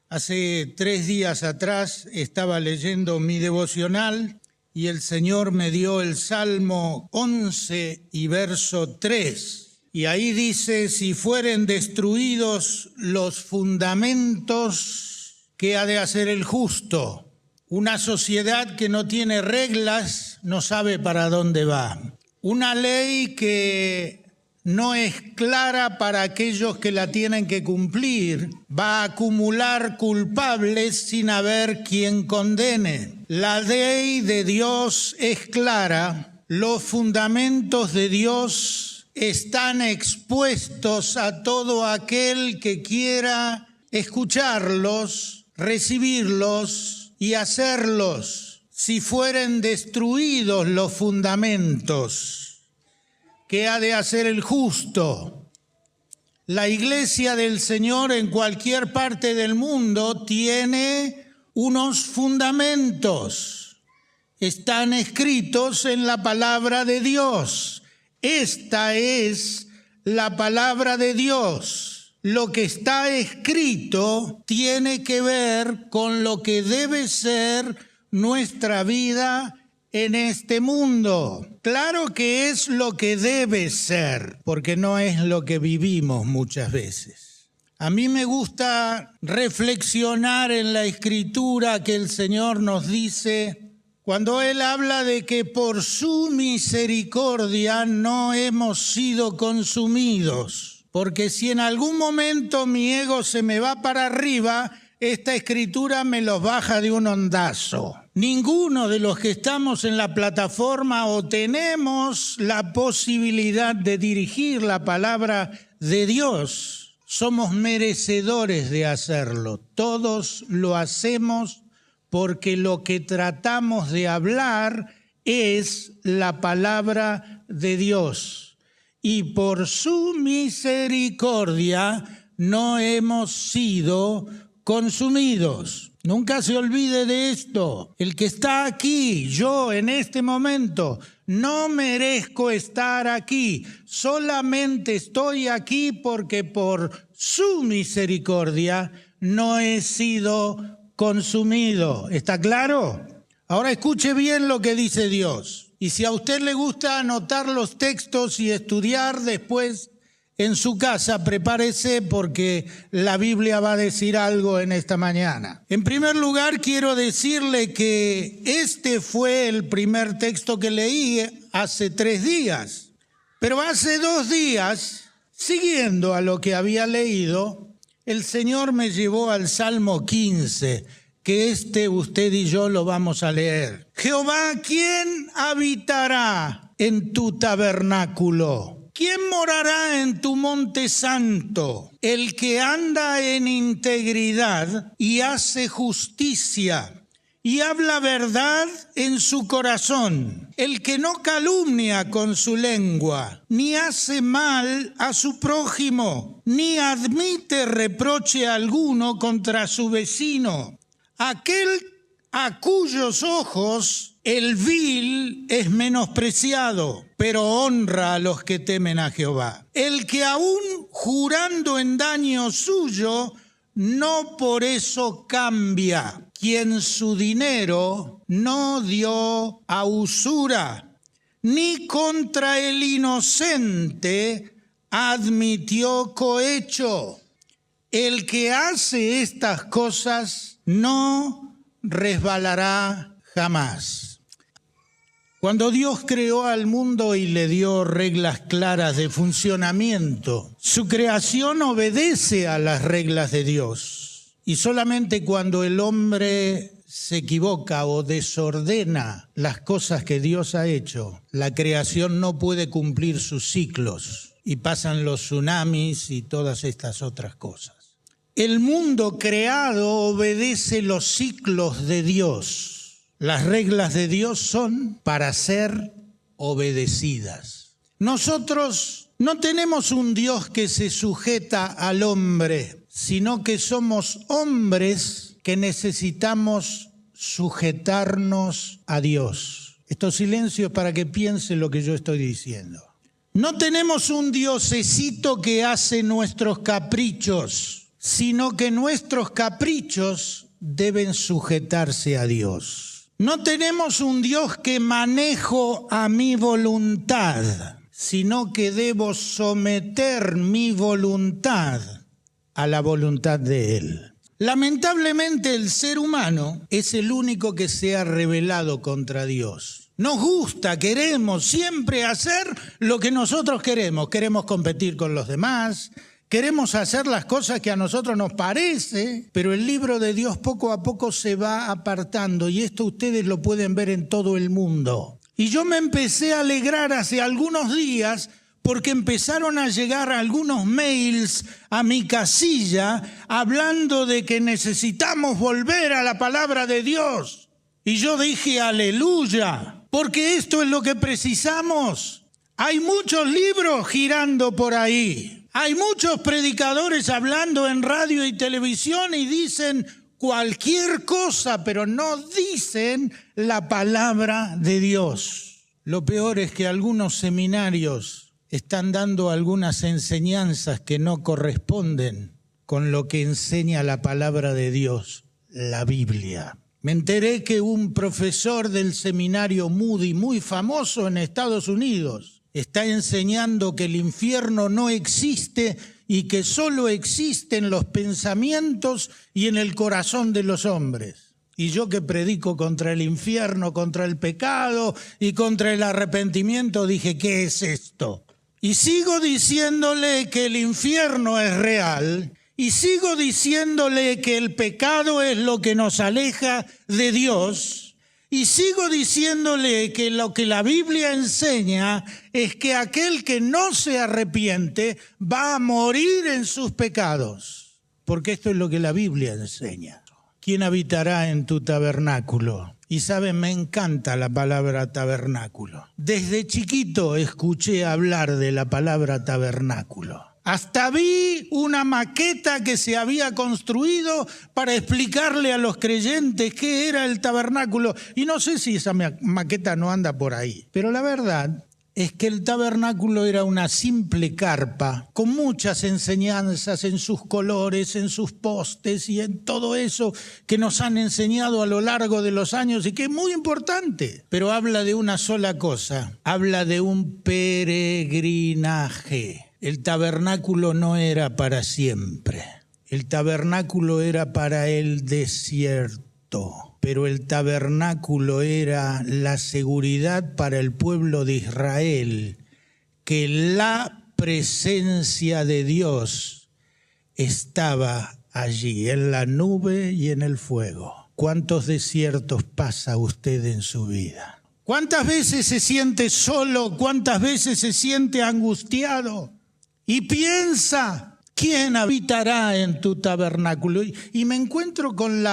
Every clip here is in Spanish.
Hace 3 días atrás estaba leyendo mi devocional y el Señor me dio el Salmo 11 y verso 3. Y ahí dice, si fueren destruidos los fundamentos, ¿qué ha de hacer el justo? Una sociedad que no tiene reglas no sabe para dónde va. Una ley que no es clara para aquellos que la tienen que cumplir, va a acumular culpables sin haber quien condene. La ley de Dios es clara, los fundamentos de Dios están expuestos a todo aquel que quiera escucharlos, recibirlos y hacerlos. Si fueren destruidos los fundamentos, ¿qué ha de hacer el justo? La iglesia del Señor en cualquier parte del mundo tiene unos fundamentos. Están escritos en la palabra de Dios. Esta es la palabra de Dios. Lo que está escrito tiene que ver con lo que debe ser nuestra vida en este mundo. Claro que es lo que debe ser, porque no es lo que vivimos muchas veces. A mí me gusta reflexionar en la Escritura que el Señor nos dice, cuando Él habla de que por su misericordia no hemos sido consumidos, porque si en algún momento mi ego se me va para arriba, esta Escritura me los baja de un ondazo. Ninguno de los que estamos en la plataforma o tenemos la posibilidad de dirigir la palabra de Dios, somos merecedores de hacerlo. Todos lo hacemos porque lo que tratamos de hablar es la palabra de Dios. Y por su misericordia no hemos sido consumidos. Nunca se olvide de esto. El que está aquí, yo en este momento, no merezco estar aquí. Solamente estoy aquí porque por su misericordia no he sido consumido. ¿Está claro? Ahora escuche bien lo que dice Dios. Y si a usted le gusta anotar los textos y estudiar después en su casa, prepárese porque la Biblia va a decir algo en esta mañana. En primer lugar, quiero decirle que este fue el primer texto que leí hace 3 días. Pero hace 2 días, siguiendo a lo que había leído, el Señor me llevó al Salmo 15, que usted y yo lo vamos a leer. Jehová, ¿quién habitará en tu tabernáculo? ¿Quién morará en tu monte santo? El que anda en integridad y hace justicia y habla verdad en su corazón. El que no calumnia con su lengua, ni hace mal a su prójimo, ni admite reproche alguno contra su vecino. Aquel a cuyos ojos el vil es menospreciado, pero honra a los que temen a Jehová. El que aún jurando en daño suyo, no por eso cambia. Quien su dinero no dio a usura, ni contra el inocente admitió cohecho. El que hace estas cosas no resbalará jamás. Cuando Dios creó al mundo y le dio reglas claras de funcionamiento, su creación obedece a las reglas de Dios. Y solamente cuando el hombre se equivoca o desordena las cosas que Dios ha hecho, la creación no puede cumplir sus ciclos y pasan los tsunamis y todas estas otras cosas. El mundo creado obedece los ciclos de Dios. Las reglas de Dios son para ser obedecidas. Nosotros no tenemos un Dios que se sujeta al hombre, sino que somos hombres que necesitamos sujetarnos a Dios. Estos silencios para que piense lo que yo estoy diciendo. No tenemos un diosecito que hace nuestros caprichos, sino que nuestros caprichos deben sujetarse a Dios. No tenemos un Dios que manejo a mi voluntad, sino que debo someter mi voluntad a la voluntad de Él. Lamentablemente el ser humano es el único que se ha rebelado contra Dios. Nos gusta, queremos siempre hacer lo que nosotros queremos. Queremos competir con los demás, queremos hacer las cosas que a nosotros nos parece, pero el libro de Dios poco a poco se va apartando y esto ustedes lo pueden ver en todo el mundo. Y yo me empecé a alegrar hace algunos días porque empezaron a llegar algunos mails a mi casilla hablando de que necesitamos volver a la palabra de Dios. Y yo dije, aleluya, porque esto es lo que precisamos. Hay muchos libros girando por ahí. Hay muchos predicadores hablando en radio y televisión y dicen cualquier cosa, pero no dicen la palabra de Dios. Lo peor es que algunos seminarios están dando algunas enseñanzas que no corresponden con lo que enseña la palabra de Dios, la Biblia. Me enteré que un profesor del seminario Moody, muy famoso en Estados Unidos, está enseñando que el infierno no existe y que solo existen los pensamientos y en el corazón de los hombres. Y yo que predico contra el infierno, contra el pecado y contra el arrepentimiento, dije, ¿qué es esto? Y sigo diciéndole que el infierno es real y sigo diciéndole que el pecado es lo que nos aleja de Dios y sigo diciéndole que lo que la Biblia enseña es que aquel que no se arrepiente va a morir en sus pecados, porque esto es lo que la Biblia enseña. ¿Quién habitará en tu tabernáculo? Y saben, me encanta la palabra tabernáculo. Desde chiquito escuché hablar de la palabra tabernáculo. Hasta vi una maqueta que se había construido para explicarle a los creyentes qué era el tabernáculo. Y no sé si esa maqueta no anda por ahí. Pero la verdad es que el tabernáculo era una simple carpa con muchas enseñanzas en sus colores, en sus postes y en todo eso que nos han enseñado a lo largo de los años y que es muy importante. Pero habla de una sola cosa, habla de un peregrinaje. El tabernáculo no era para siempre, el tabernáculo era para el desierto. Pero el tabernáculo era la seguridad para el pueblo de Israel, que la presencia de Dios estaba allí, en la nube y en el fuego. ¿Cuántos desiertos pasa usted en su vida? ¿Cuántas veces se siente solo? ¿Cuántas veces se siente angustiado? Y piensa, ¿quién habitará en tu tabernáculo? Y me encuentro con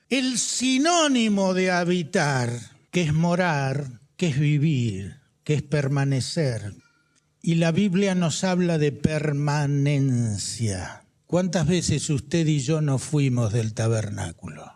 el sinónimo de habitar, que es morar, que es vivir, que es permanecer. Y la Biblia nos habla de permanencia. ¿Cuántas veces usted y yo nos fuimos del tabernáculo?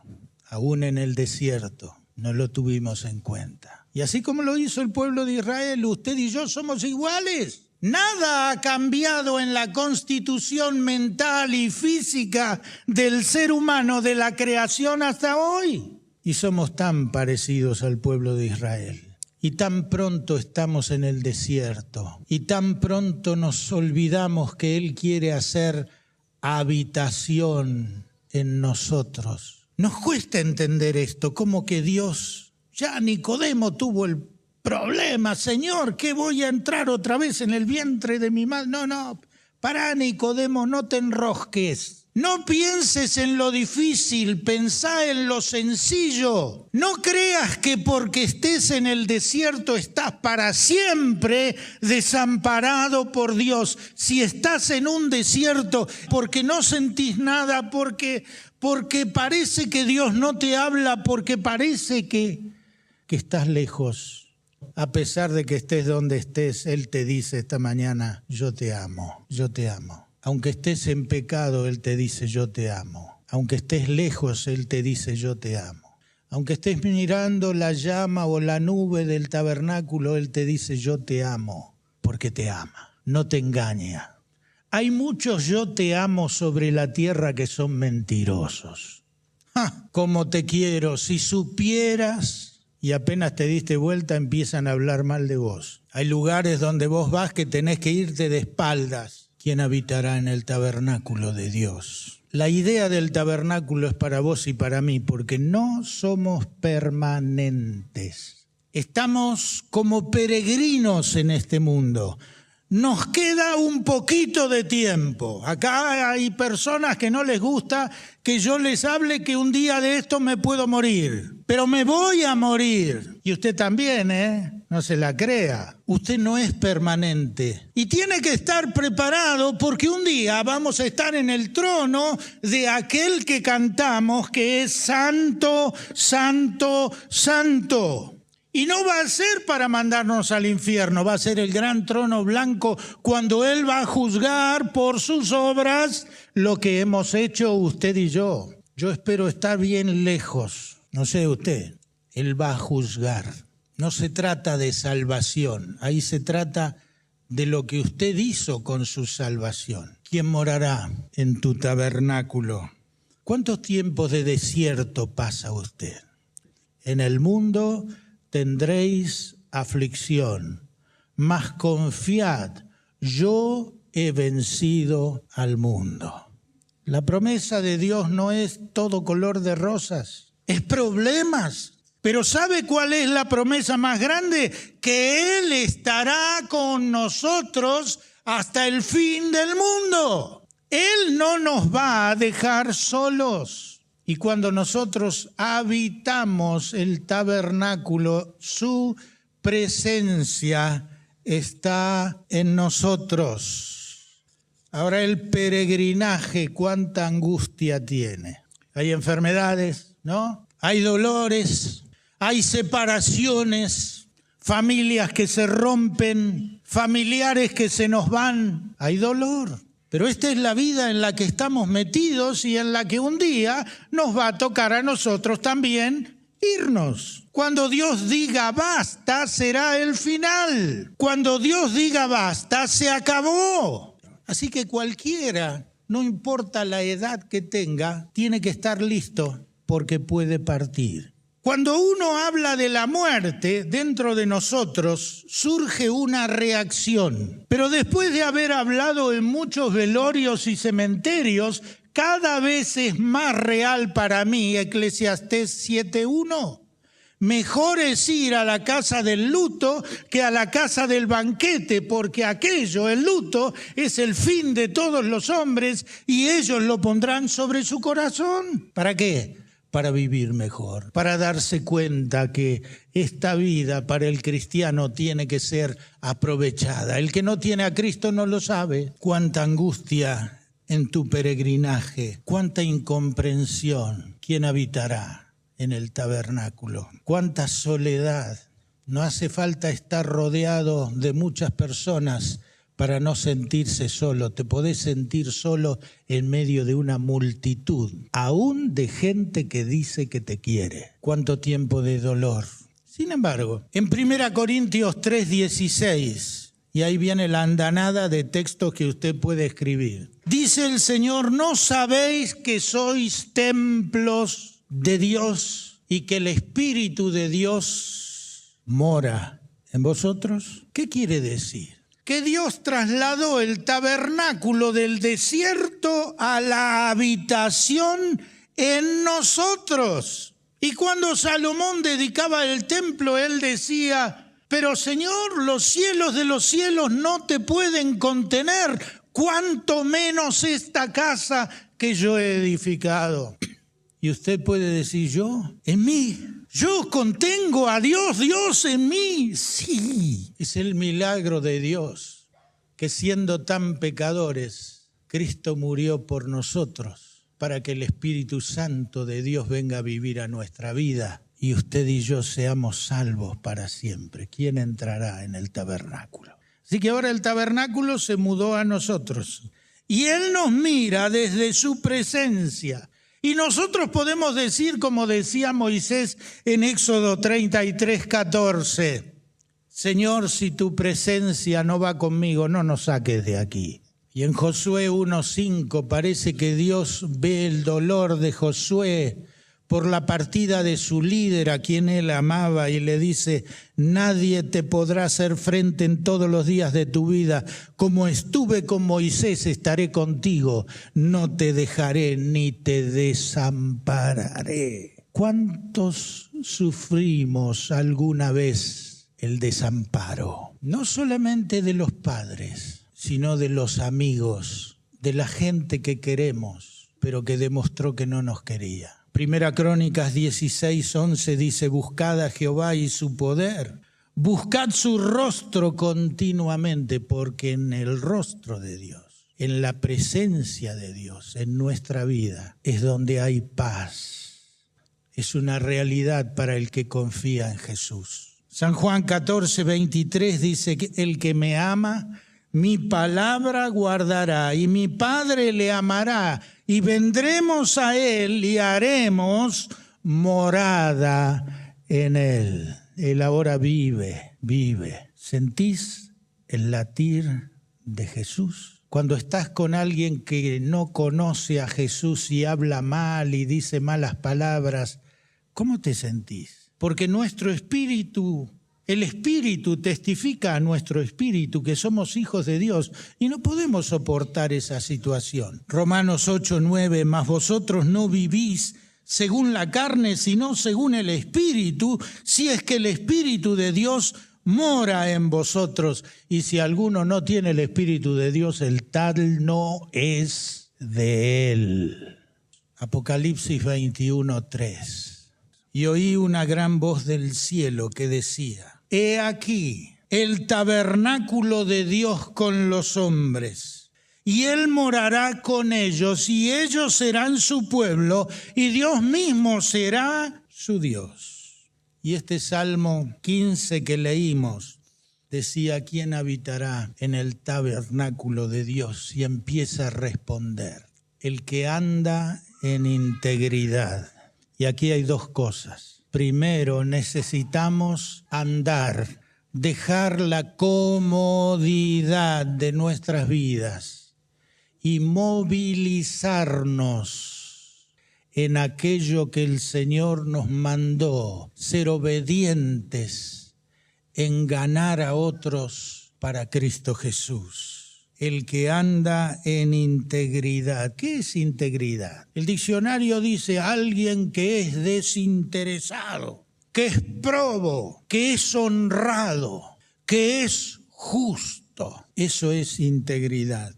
Aún en el desierto, no lo tuvimos en cuenta. Y así como lo hizo el pueblo de Israel, usted y yo somos iguales. Nada ha cambiado en la constitución mental y física del ser humano de la creación hasta hoy. Y somos tan parecidos al pueblo de Israel. Y tan pronto estamos en el desierto. Y tan pronto nos olvidamos que Él quiere hacer habitación en nosotros. Nos cuesta entender esto, como que Dios, ya Nicodemo tuvo el problema, Señor, ¿qué voy a entrar otra vez en el vientre de mi madre? No, pará, Nicodemo, no te enrosques. No pienses en lo difícil, pensá en lo sencillo. No creas que porque estés en el desierto estás para siempre desamparado por Dios. Si estás en un desierto porque no sentís nada, porque parece que Dios no te habla, porque parece que estás lejos. A pesar de que estés donde estés, Él te dice esta mañana, yo te amo, yo te amo. Aunque estés en pecado, Él te dice, yo te amo. Aunque estés lejos, Él te dice, yo te amo. Aunque estés mirando la llama o la nube del tabernáculo, Él te dice, yo te amo, porque te ama. No te engaña. Hay muchos yo te amo sobre la tierra que son mentirosos. ¡Ja! Cómo te quiero, si supieras, y apenas te diste vuelta empiezan a hablar mal de vos. Hay lugares donde vos vas que tenés que irte de espaldas. ¿Quién habitará en el tabernáculo de Dios? La idea del tabernáculo es para vos y para mí, porque no somos permanentes. Estamos como peregrinos en este mundo. Nos queda un poquito de tiempo. Acá hay personas que no les gusta que yo les hable que un día de esto me puedo morir. Pero me voy a morir. Y usted también, no se la crea. Usted no es permanente. Y tiene que estar preparado porque un día vamos a estar en el trono de aquel que cantamos que es Santo, Santo, Santo. Y no va a ser para mandarnos al infierno, va a ser el gran trono blanco cuando Él va a juzgar por sus obras lo que hemos hecho usted y yo. Yo espero estar bien lejos, no sé usted, Él va a juzgar. No se trata de salvación, ahí se trata de lo que usted hizo con su salvación. ¿Quién morará en tu tabernáculo? ¿Cuántos tiempos de desierto pasa usted? En el mundo tendréis aflicción, mas confiad, yo he vencido al mundo. La promesa de Dios no es todo color de rosas, es problemas. Pero ¿sabe cuál es la promesa más grande? Que Él estará con nosotros hasta el fin del mundo. Él no nos va a dejar solos. Y cuando nosotros habitamos el tabernáculo, su presencia está en nosotros. Ahora el peregrinaje, cuánta angustia tiene. Hay enfermedades, ¿no? Hay dolores, hay separaciones, familias que se rompen, familiares que se nos van. Hay dolor. Pero esta es la vida en la que estamos metidos y en la que un día nos va a tocar a nosotros también irnos. Cuando Dios diga basta, será el final. Cuando Dios diga basta, se acabó. Así que cualquiera, no importa la edad que tenga, tiene que estar listo porque puede partir. Cuando uno habla de la muerte, dentro de nosotros surge una reacción. Pero después de haber hablado en muchos velorios y cementerios, cada vez es más real para mí Eclesiastés 7:1. Mejor es ir a la casa del luto que a la casa del banquete, porque aquello, el luto, es el fin de todos los hombres y ellos lo pondrán sobre su corazón. ¿Para qué? Para vivir mejor, para darse cuenta que esta vida para el cristiano tiene que ser aprovechada. El que no tiene a Cristo no lo sabe. Cuánta angustia en tu peregrinaje, cuánta incomprensión. ¿Quién habitará en el tabernáculo? Cuánta soledad. No hace falta estar rodeado de muchas personas para no sentirse solo. Te podés sentir solo en medio de una multitud, aún de gente que dice que te quiere. ¿Cuánto tiempo de dolor? Sin embargo, en 1 Corintios 3:16, y ahí viene la andanada de textos que usted puede escribir. Dice el Señor, ¿no sabéis que sois templos de Dios y que el Espíritu de Dios mora en vosotros? ¿Qué quiere decir? Que Dios trasladó el tabernáculo del desierto a la habitación en nosotros. Y cuando Salomón dedicaba el templo, él decía, pero Señor, los cielos de los cielos no te pueden contener, cuanto menos esta casa que yo he edificado. Y usted puede decir, ¿yo? ¿En mí? ¿Yo contengo a Dios? ¿Dios en mí? Sí, es el milagro de Dios, que siendo tan pecadores, Cristo murió por nosotros, para que el Espíritu Santo de Dios venga a vivir a nuestra vida y usted y yo seamos salvos para siempre. ¿Quién entrará en el tabernáculo? Así que ahora el tabernáculo se mudó a nosotros y Él nos mira desde su presencia. Y nosotros podemos decir, como decía Moisés en Éxodo 33:14, Señor, si tu presencia no va conmigo, no nos saques de aquí. Y en Josué 1:5 parece que Dios ve el dolor de Josué por la partida de su líder, a quien él amaba, y le dice: nadie te podrá hacer frente en todos los días de tu vida. Como estuve con Moisés, estaré contigo. No te dejaré ni te desampararé. ¿Cuántos sufrimos alguna vez el desamparo? No solamente de los padres, sino de los amigos, de la gente que queremos, pero que demostró que no nos quería. Primera Crónicas 16:11 dice: buscad a Jehová y su poder, buscad su rostro continuamente, porque en el rostro de Dios, en la presencia de Dios, en nuestra vida, es donde hay paz. Es una realidad para el que confía en Jesús. San Juan 14:23 dice que el que me ama, mi palabra guardará, y mi Padre le amará, y vendremos a él y haremos morada en él. Él ahora vive. ¿Sentís el latir de Jesús? Cuando estás con alguien que no conoce a Jesús y habla mal y dice malas palabras, ¿cómo te sentís? Porque nuestro espíritu, el Espíritu testifica a nuestro espíritu que somos hijos de Dios y no podemos soportar esa situación. Romanos 8:9, mas vosotros no vivís según la carne, sino según el Espíritu, si es que el Espíritu de Dios mora en vosotros. Y si alguno no tiene el Espíritu de Dios, el tal no es de él. Apocalipsis 21:3. Y oí una gran voz del cielo que decía: he aquí el tabernáculo de Dios con los hombres, y Él morará con ellos, y ellos serán su pueblo, y Dios mismo será su Dios. Y este Salmo 15 que leímos decía: ¿quién habitará en el tabernáculo de Dios? Y empieza a responder: el que anda en integridad. Y aquí hay dos cosas. Primero, necesitamos andar, dejar la comodidad de nuestras vidas y movilizarnos en aquello que el Señor nos mandó, ser obedientes en ganar a otros para Cristo Jesús. El que anda en integridad. ¿Qué es integridad? El diccionario dice: alguien que es desinteresado, que es probo, que es honrado, que es justo. Eso es integridad.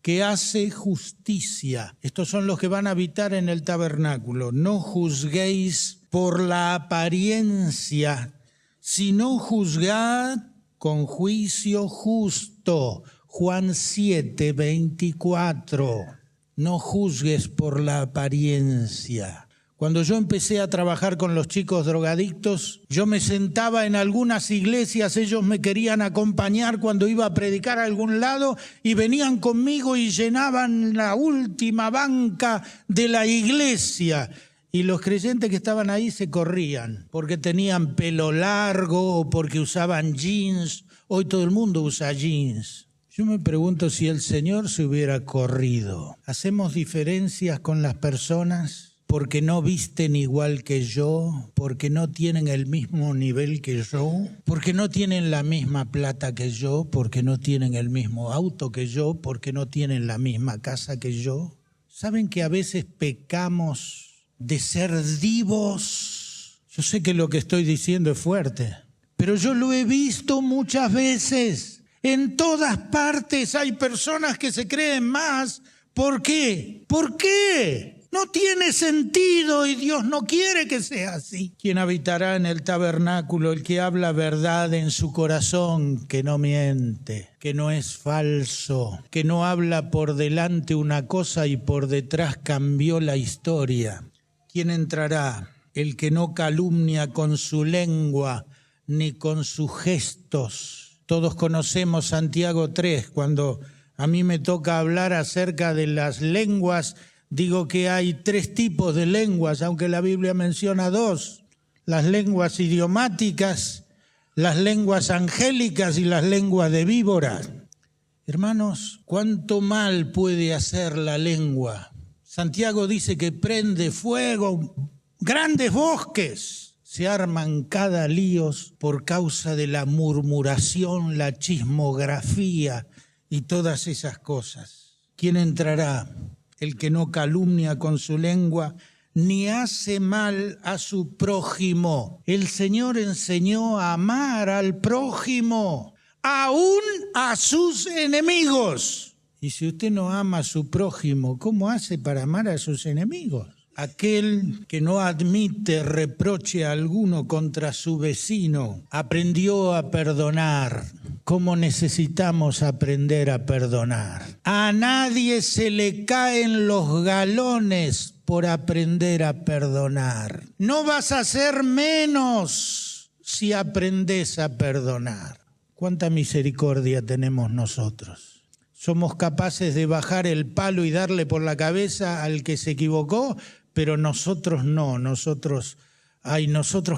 Que hace justicia. Estos son los que van a habitar en el tabernáculo. No juzguéis por la apariencia, sino juzgad con juicio justo. Juan 7:24. No juzgues por la apariencia. Cuando yo empecé a trabajar con los chicos drogadictos, yo me sentaba en algunas iglesias, ellos me querían acompañar cuando iba a predicar a algún lado y venían conmigo y llenaban la última banca de la iglesia. Y los creyentes que estaban ahí se corrían porque tenían pelo largo o porque usaban jeans. Hoy todo el mundo usa jeans. Yo me pregunto si el Señor se hubiera corrido. ¿Hacemos diferencias con las personas porque no visten igual que yo, porque no tienen el mismo nivel que yo, porque no tienen la misma plata que yo, porque no tienen el mismo auto que yo, porque no tienen la misma casa que yo? ¿Saben que a veces pecamos de ser divos? Yo sé que lo que estoy diciendo es fuerte, pero yo lo he visto muchas veces. En todas partes hay personas que se creen más. ¿Por qué? ¿Por qué? No tiene sentido y Dios no quiere que sea así. ¿Quién habitará en el tabernáculo? El que habla verdad en su corazón, que no miente, que no es falso, que no habla por delante una cosa y por detrás cambió la historia. ¿Quién entrará? El que no calumnia con su lengua ni con sus gestos. Todos conocemos Santiago 3, cuando a mí me toca hablar acerca de las lenguas, digo que hay 3 tipos de lenguas, aunque la Biblia menciona 2, las lenguas idiomáticas, las lenguas angélicas y las lenguas de víboras. Hermanos, ¿cuánto mal puede hacer la lengua? Santiago dice que prende fuego grandes bosques. Se arman cada líos por causa de la murmuración, la chismografía y todas esas cosas. ¿Quién entrará? El que no calumnia con su lengua, ni hace mal a su prójimo. El Señor enseñó a amar al prójimo, aún a sus enemigos. Y si usted no ama a su prójimo, ¿cómo hace para amar a sus enemigos? Aquel que no admite reproche alguno contra su vecino, aprendió a perdonar. ¿Cómo necesitamos aprender a perdonar? A nadie se le caen los galones por aprender a perdonar. No vas a ser menos si aprendes a perdonar. ¿Cuánta misericordia tenemos nosotros? Somos capaces de bajar el palo y darle por la cabeza al que se equivocó, pero nosotros no, nosotros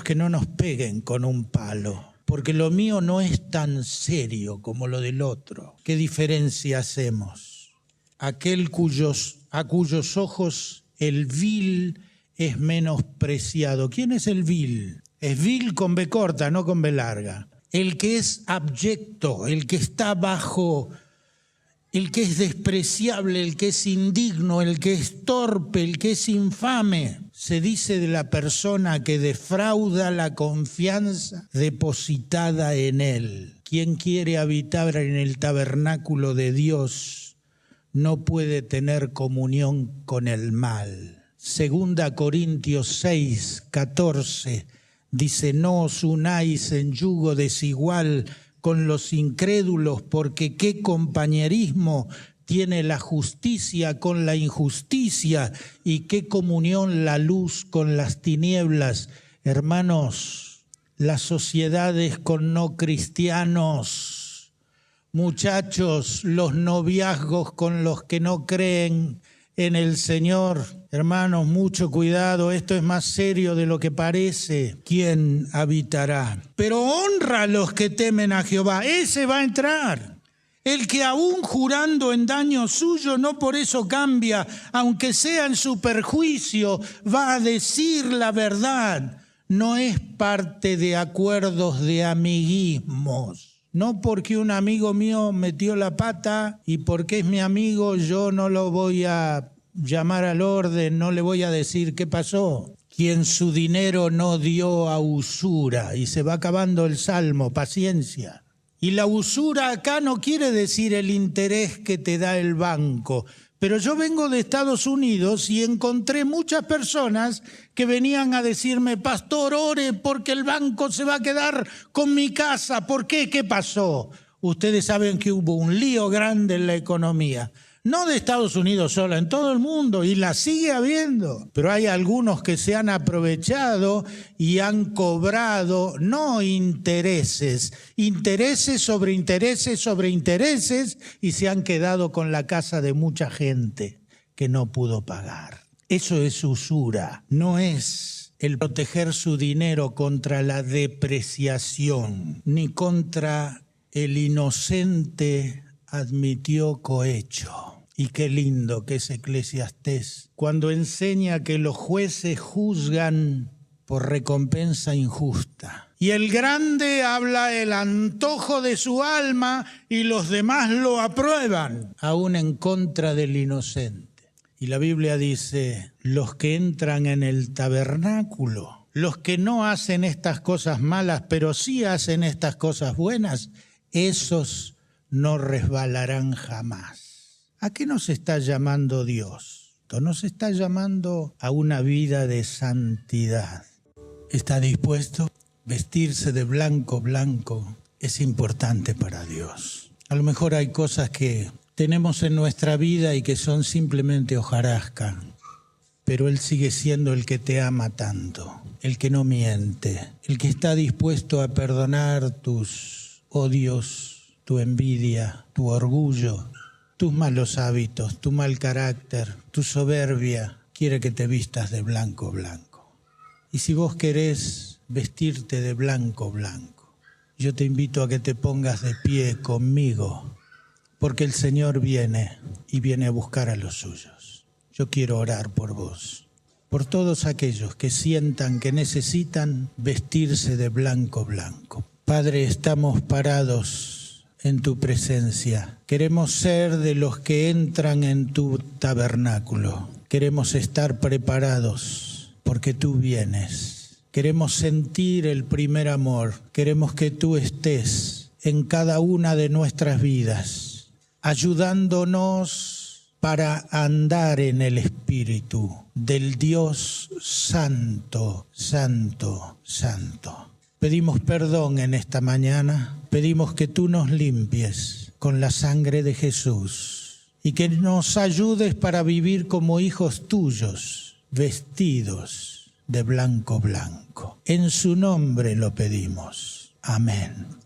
que no nos peguen con un palo, porque lo mío no es tan serio como lo del otro. ¿Qué diferencia hacemos? Aquel a cuyos ojos el vil es menospreciado. ¿Quién es el vil? Es vil con B corta, no con B larga. El que es abyecto, el que está bajo, el que es despreciable, el que es indigno, el que es torpe, el que es infame. Se dice de la persona que defrauda la confianza depositada en él. Quien quiere habitar en el tabernáculo de Dios no puede tener comunión con el mal. 2 Corintios 6, 14 dice: no os unáis en yugo desigual con los incrédulos, porque qué compañerismo tiene la justicia con la injusticia y qué comunión la luz con las tinieblas. Hermanos, las sociedades con no cristianos, muchachos, los noviazgos con los que no creen en el Señor. Hermanos, mucho cuidado, esto es más serio de lo que parece. ¿Quién habitará? Pero honra a los que temen a Jehová, ese va a entrar. El que aún jurando en daño suyo, no por eso cambia, aunque sea en su perjuicio, va a decir la verdad. No es parte de acuerdos de amiguismos. No porque un amigo mío metió la pata y porque es mi amigo yo no lo voy a llamar al orden, no le voy a decir qué pasó. Quien su dinero no dio a usura, y se va acabando el salmo, paciencia. Y la usura acá no quiere decir el interés que te da el banco. Pero yo vengo de Estados Unidos y encontré muchas personas que venían a decirme: pastor, ore porque el banco se va a quedar con mi casa. ¿Por qué? ¿Qué pasó? Ustedes saben que hubo un lío grande en la economía. No de Estados Unidos solo, en todo el mundo, y la sigue habiendo. Pero hay algunos que se han aprovechado y han cobrado, no intereses, intereses sobre intereses sobre intereses, y se han quedado con la casa de mucha gente que no pudo pagar. Eso es usura, no es el proteger su dinero contra la depreciación, ni contra el inocente admitió cohecho. Y qué lindo que es Eclesiastés, cuando enseña que los jueces juzgan por recompensa injusta. Y el grande habla el antojo de su alma y los demás lo aprueban, aún en contra del inocente. Y la Biblia dice: los que entran en el tabernáculo, los que no hacen estas cosas malas, pero sí hacen estas cosas buenas, esos no resbalarán jamás. ¿A qué nos está llamando Dios? Nos está llamando a una vida de santidad. ¿Está dispuesto? Vestirse de blanco, blanco, es importante para Dios. A lo mejor hay cosas que tenemos en nuestra vida y que son simplemente hojarasca, pero Él sigue siendo el que te ama tanto, el que no miente, el que está dispuesto a perdonar tus odios, tu envidia, tu orgullo, tus malos hábitos, tu mal carácter, tu soberbia. Quiere que te vistas de blanco, blanco. Y si vos querés vestirte de blanco, blanco, yo te invito a que te pongas de pie conmigo porque el Señor viene y viene a buscar a los suyos. Yo quiero orar por vos, por todos aquellos que sientan que necesitan vestirse de blanco blanco. Padre, estamos parados en tu presencia. Queremos ser de los que entran en tu tabernáculo. Queremos estar preparados porque tú vienes. Queremos sentir el primer amor. Queremos que tú estés en cada una de nuestras vidas, ayudándonos para andar en el Espíritu del Dios Santo, Santo, Santo. Pedimos perdón en esta mañana, pedimos que tú nos limpies con la sangre de Jesús y que nos ayudes para vivir como hijos tuyos, vestidos de blanco blanco. En su nombre lo pedimos. Amén.